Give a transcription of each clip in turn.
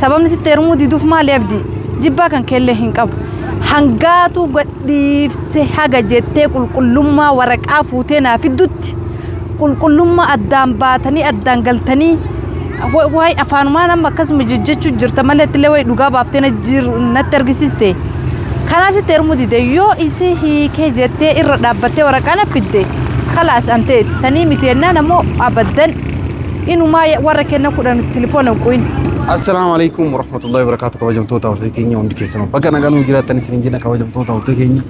sababni sitti heerumuu diduuf maal yabdi jibbaa kan keellee hin qabu hangaatu gadhiifse haga jettee qulqullummaa waraqaa fuutee naa fiddutti qulqullummaa addaan baatanii addaan galtanii waay afaanumaan amma akkasuma jechuu jirta malee illee waay dhugaa baaftee natti argisiiste kanaaf sitti heerumuu dide yoo isi hiikee jettee irra dhaabbattee waraqaa na fidde khalaas anteeti sanii miti ennaan ammoo abaddan inumaa warra kenna kudhan telefoona qoyin. السلام عليكم ورحمة الله وبركاته كوجمتوتا ورتكينيا وندي كيسنا بقى نقول مجرد تاني سنجنا كوجمتوتا ورتكينيا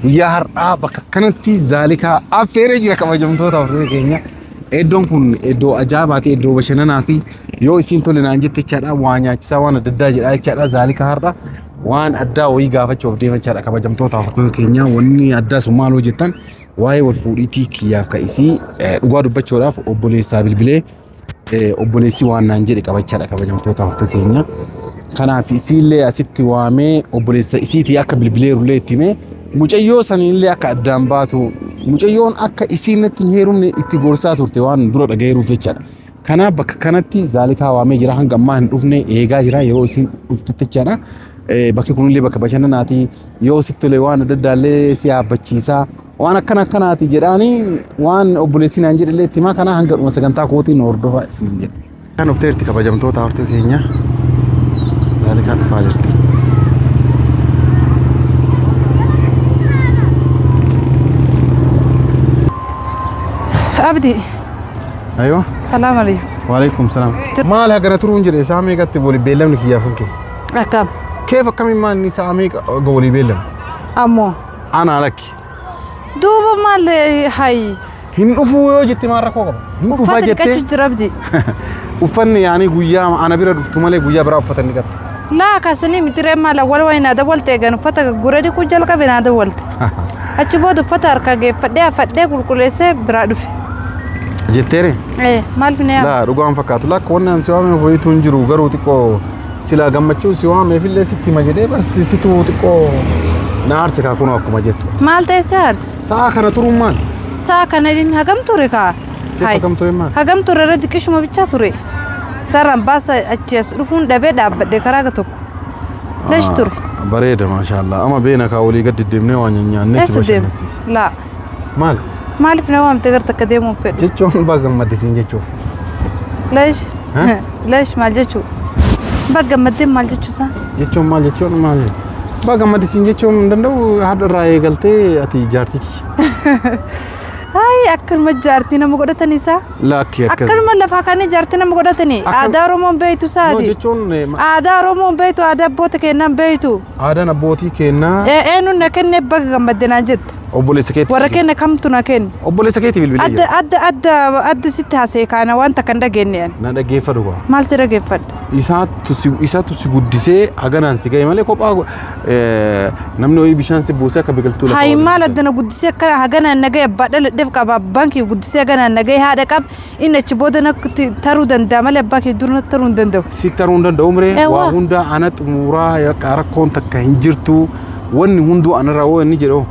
ويا هر بقى كنتي ذلك أفيرج رك كوجمتوتا ورتكينيا إدون كن إدو أجاباتي إدو بشناناتي يو إسين تولي نانجت تشارع وانيا كسوان الدجاج أي كذا ذلك هردا وان أدا ويجا فتشوف ديما تشارع كوجمتوتا ورتكينيا وني أدا سمالو جتان واي والفوريتي كياف كايسي وقارو بتشوراف أبولي سابل بلي obboleessi waan naan jedhe qabachaadha kabajamtoota haftuu keenya kanaaf isiillee asitti waamee obboleessa isiitii akka bilbileerullee ittime mucayyoo saniillee akka addaan baatu mucayyoon akka isiinatti hin heerumne itti gorsaa turte waan dura dhagayeeruuf jechaadha kanaaf bakka kanatti zaalikaa waamee jira hanga ammaa hin dhufne eegaa jira yeroo isiin dhuftutti jechaadha bakki kunillee bakka bashannanaati yoo sittolee waan adda addaallee si yaabbachiisaa وانا كناتي جراني وان obboleessi naan jedhe itti ma kana hanga dhuma sagantaa kootiin hordofa isin jedhe kan ofteerti kabajamtoota hortee keenya zalika dhufaa jirti abdi ايوه السلام عليكم وعليكم السلام ما لها قنا ترون جري سامي قت بولي بيلم لك يا فنكي ركب كيف كم ما اني سامي قولي بيلم امو انا لك دوبا مال هاي هنوفو يوجتي ما ركوبا هنوفو جتي جربدي وفن يعني قويا انا بيرد فتمالي قويا برا فتني قط لا كاسني متري مال اول وين هذا ولت اجن فتا غوردي كجل كبن هذا ولت اتشبود فتر كاجي فدي كلكلسه برادف جتري ايه مال فينا لا رغم فكات لا كون سوامي فوي تنجرو غروتيكو سلا غمچو سوامي في لسيتي ماجدي بس سيتو تيكو نارس كاكونو اكو ماجتو مالتي سارس ساكنا ترومان ساكنا دين هغم توريكا هاي هغم توريمان هغم توري ردكش ما بيچا توري سرام باس اتشس رفون دبه دابد كراغ توك ليش تور بريده ما شاء الله اما بينك اولي قد دمني وانيا نسي بشنسيس لا مال في نوام تقدر تقدمون في جيتشون باغ مدسين جيتشو ليش ليش ما جيتشو باغ مدم مال جيتشو سا جيتشون مال جيتشون مال باغ مدسين جيتشون دندو هذا راي غلطي اتي جارتي هاي أكل ما جارتنا مقدرتني سا لا كي أكل ما لفاكاني جارتنا مقدرتني هذا رومون بيتو سادي هذا رومون بيتو هذا بوتك إنام بيتو هذا نبوتي كنا إيه إنه نكن نبغى مدنا جد أبولي سكيت وركن كم تناكن أبولي سكيت بالبلاد أد ستة هسيك أنا وأنت كن دقيني نادا جيفر هو مال سير جيفر إسات تسي قدسة أجانا سكاي مالك كوب نمنو أي بيشان سبوسة كبقلتو هاي مال أدنى قدسة كنا أجانا نجاي بدل دفع بانكي قدسة أجانا نجاي هذا كاب إن تشبودنا ترودن دامل باكي دورنا ترودن دو سترودن دومري وهوندا أنا تمورا يا كاركون تكهنجرتو ون هوندو أنا راو نيجرو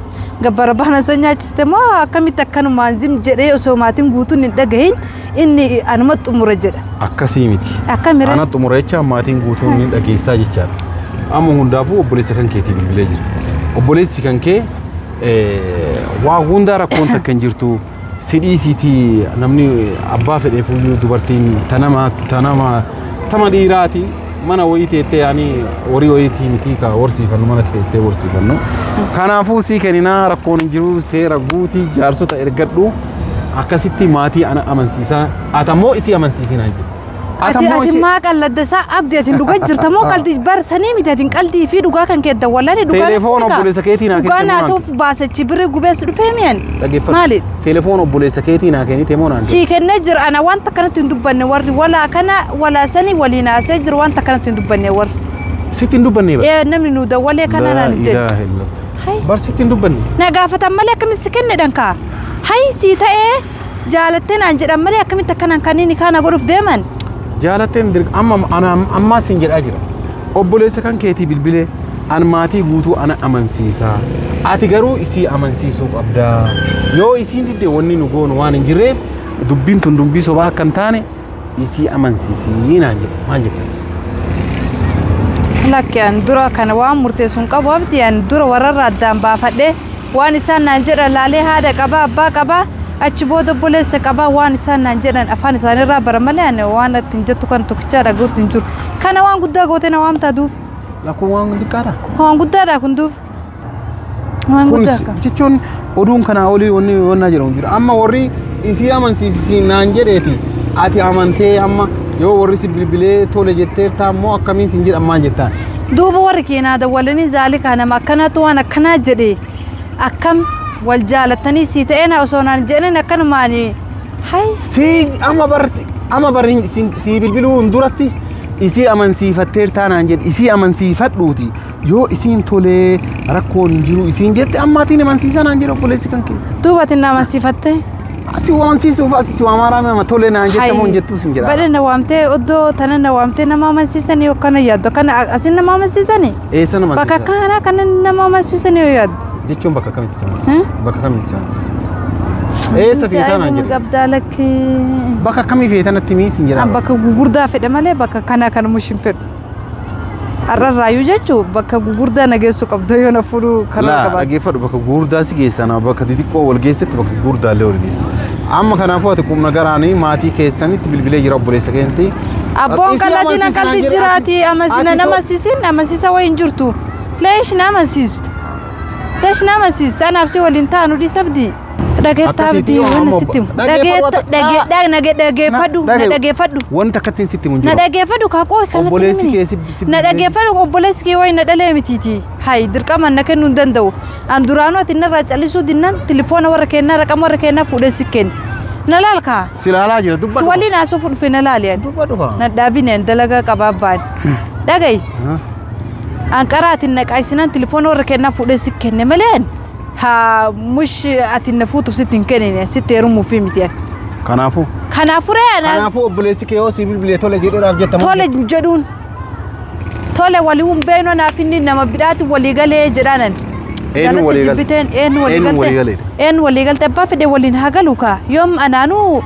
gabbara bahna sanya sistema kami takkan manzim jere osomatin gutun dagahin inni anmat umura jeda akkasi miti akamira anat umura cha matin gutun dageysa jicha amu hundafu obbolesi kanke ti bilbileji obbolesi kanke wa hundara konta kanjirtu sidi siti namni abba fede fuyu dubartin tama dirati mana woyite yani wori woyiti mitika worsi fanno mana te worsi fanno kanafu si kenina rakon jiru sera guti jarsota ergaddu akasitti mati ana amansisa atamo isi amansisina ati ma qalladasa abdeetin duga jirta mo qaldi bar sanimi dadin qaldi fi duga kan kedda wallani duga telefono obbolesa keetina duga na sof basachi bire gubes du femian mali telefono obbolesa keetina kenite mona si kenna jir ana wanta kanat ndubbanne warri wala kana wala sani walina sajir wanta kanat ndubbanne war sitin dubbanne ba namni nu da wale kana na jid bar sitin dubbanne na gafata malaka miskinne danka hay si ta jalaten anjida malaka mitakanan kanini kana goruf deman جالتين درك أما سنجر أجر أبوليس كان كيتي بالبلة أنا ماتي قوتو أنا أمانسيسا أتجرو إسي أمانسيسو أبدا يو إسي ندي وني نقول وان نجرب دبين تندم بيسو بقى كان تاني إسي أمانسيسي نانجر ما نجر لك يعني درا كان وام مرتسون قبض يعني درا ورا الدم بافده وان إنسان نجر لالي هذا كبا با كبا أشبه بوليس كبا وان إنسان نجر أفان إنسان رابر ملأن وان تنجت كان تكشار أقول تنجر كان وان قد قوتنا وام تدو Laku waan dikkaadha. وان قد هذا كندو وان Kun قد jechuun oduun kana olii wanna jedhamu jira. Amma warri isii amansiisii naan jedheeti. Ati amantee amma yoo warri si bilbilee tole jetteertaa immoo akkamiin sin jedhamaan jettaan. دوب وركينا هذا ولني ذلك أنا ما كانت وأنا كنا جدي أكم والجالتني سيتين أو صنع جنين أكن ماني هاي Si amma barri si bilbiluu hunduratti isii amansiifatteertaa naan jedhe isii amansiifadhuuti. Yoo isiin tolee rakkoon jiru isiin jette ammaatiin amansiisaa naan jedhe obboleessi kan kee. دوبتنا ما صفته Asi waamsiisuuf asi waamaaraa nama tolee naan jettamuun jettuu sin jedha. بدنا وامتى أدو تنا نوامتى نما ما سيسني وكنا يادو كنا أسين نما ما سيسني Eessa nama بكا كنا كنا نما ما سيسني ياد jechuun bakka kamitti si amansiisa? Bakka kamitti si amansiisa? Eessa feetaa naan jedhe? قبضالك Bakka kamii feetanatti mii sin jedha? أم بكا غوردا في دمالي بكا كنا مشين فيد الرأيو جاتو بكا غوردا نجسو قبضة يونا فرو كنا Laa كبار dhaggeeffadhu bakka gurguddaa si geessana bakka xixiqqoo wal geessetti bakka gurguddaallee wal geessa. Amma kanaafuu ati qubna garaanii maatii keessanitti bilbilee jira obboleessa keessatti. أبون كلا دينا كلا جراتي أما سينا نما سيسين أما سيسا وين جرتو ليش نما سيست ليش نما سيست أنا نفسي ولينتانو دي سبدي دقيت تابدي وانا ستيم دقيت فدو Wanta akkatiin sitti mun jiru. ندقي فدو كاكوي كانت Obboleessi keessi ندقي فدو obboleessi kee way nadhalee mitiiti hay dirqama na kennuu hin danda'u an duraanuu ati narraa callisuu dinnaan telefoona warra kennaa raqama warra kennaa fuudhee si kenna na laalkaa si laalaa jira si dubbadhu. waliin haasoo fudhufee na laaliyan Dubbadhu kaa. na dhaabineen dalagaa qabaabbaan dhagayi an qaraatiin naqaayisinaan telefoona warra kennaa fuudhee si kenne maleen haa mush ati na fuutuuf sitti hin kennine sitti heerumuu fi mitiyan Kanaafuu. kanaafuu reena Kanaafuu obboleessi kee yoo si bilbilee tole jedheeraaf jettamu. tole jedhuun tole waliin beeno naaf inni nama bidhaati walii galee jedhanan Eenyu walii galee? jibbiteen Eenyu walii galee? een walii galte abbaa fide waliin haa galu kaa yoom anaanuu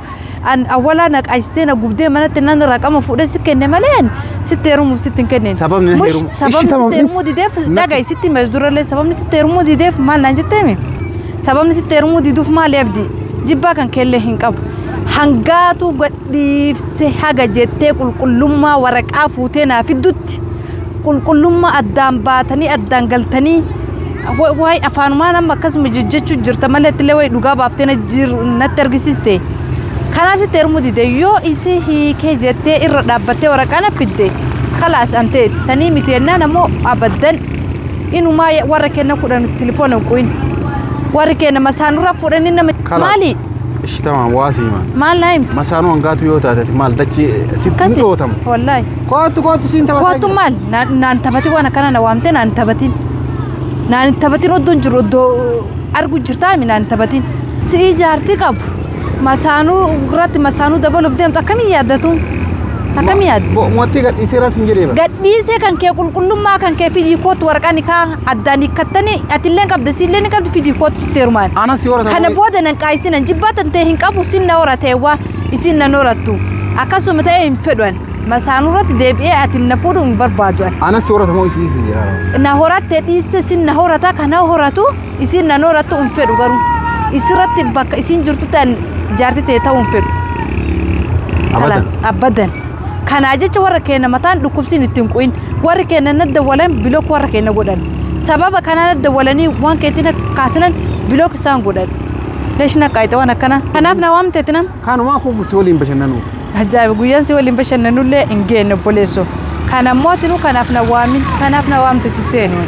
an awwalaa naqaayistee na gubdee manatti nan raqama fuudhee si kenne maleen sitti heerumuuf sitti hin kenneen Sababni Mush heerumu- sababni Ishi sitti heerumuu dideef dhagayi sitti mees durallee sababni sitti heerumuu dideef maal naan jetteemi sababni sitti heerumuu diduuf maali abdii jibbaa kan keellee hin qabu hangaatu gadhiifse haga jettee qulqullummaa waraqaa fuutee naa fiddutti qulqullummaa addaan baatanii addaan galtanii waay afaanumaan amma akkasuma jechuu jirta malee illee wayi dhugaa baaftee natti argisiiste kanaaf sitti heerumuu dide yoo isi hiikee jettee irra dhaabbattee waraqaa na fidde kalaas anteeti sanii miti yennaan ammoo abaddan inumaa warra kenna kudhan telefoona hin qoyin warri kenna masaanurra fuudhanii nama maali Ishi tamaan waasii maa. maal naayim Masaanuu hangaatu yoo taate maal dachee sitti kasi hin dhootamu. wallahi Kootu siin taphataa kootu maal naan taphatin waan akkana na waamte naan taphatin oddoon jiru oddoo argu jirtaami naan taphatin si'ii jaartii qabu masaanuu irratti masaanuu dabaluuf deemtu akkamii yaaddatu akkamii yaaddu Mootii gadhiiseeras hin jedhee bara. gadhiisee kan kee qulqullummaa kan kee fidii kootu waraqaa nikaa addaan hiikkattanii atillee qabda siillee ni qabdi fidii kootu sitti heerumaan Anas yoo kana ratamu. booda nan qaayisinan jibbaatan ta'e hin qabu sin na horateewwa isin na horattu akkasuma ta'e hin fedhan masaanurratti deebi'ee ati na fuudhu hin barbaaduan Anas yoo ratamu isii isin jedhaa. na horatte dhiiste sin na horata kana horatu isin na horattu hin fedhu garuu isirratti bakka isin jirtu ta'an jaartii ta'e ta'uu hin fedhu Abadan. abadan kanaa jecha warra keenya mataan dhukkubsiin ittiin qoyin warri keenya na dawalan bilook warra keenya godhan sababa kanaa na dawalanii waan keetiin kaasinan bilook isaan godhan leeshna qaayite waan akkana kanaaf na waamteetinam Kanumaa kun si waliin bashannanuuf. ajaa'iba guyyaan si waliin bashannanullee hin geenne obboleessoo kana mootinuu kanaaf na waamin kanaaf na waamte si seenu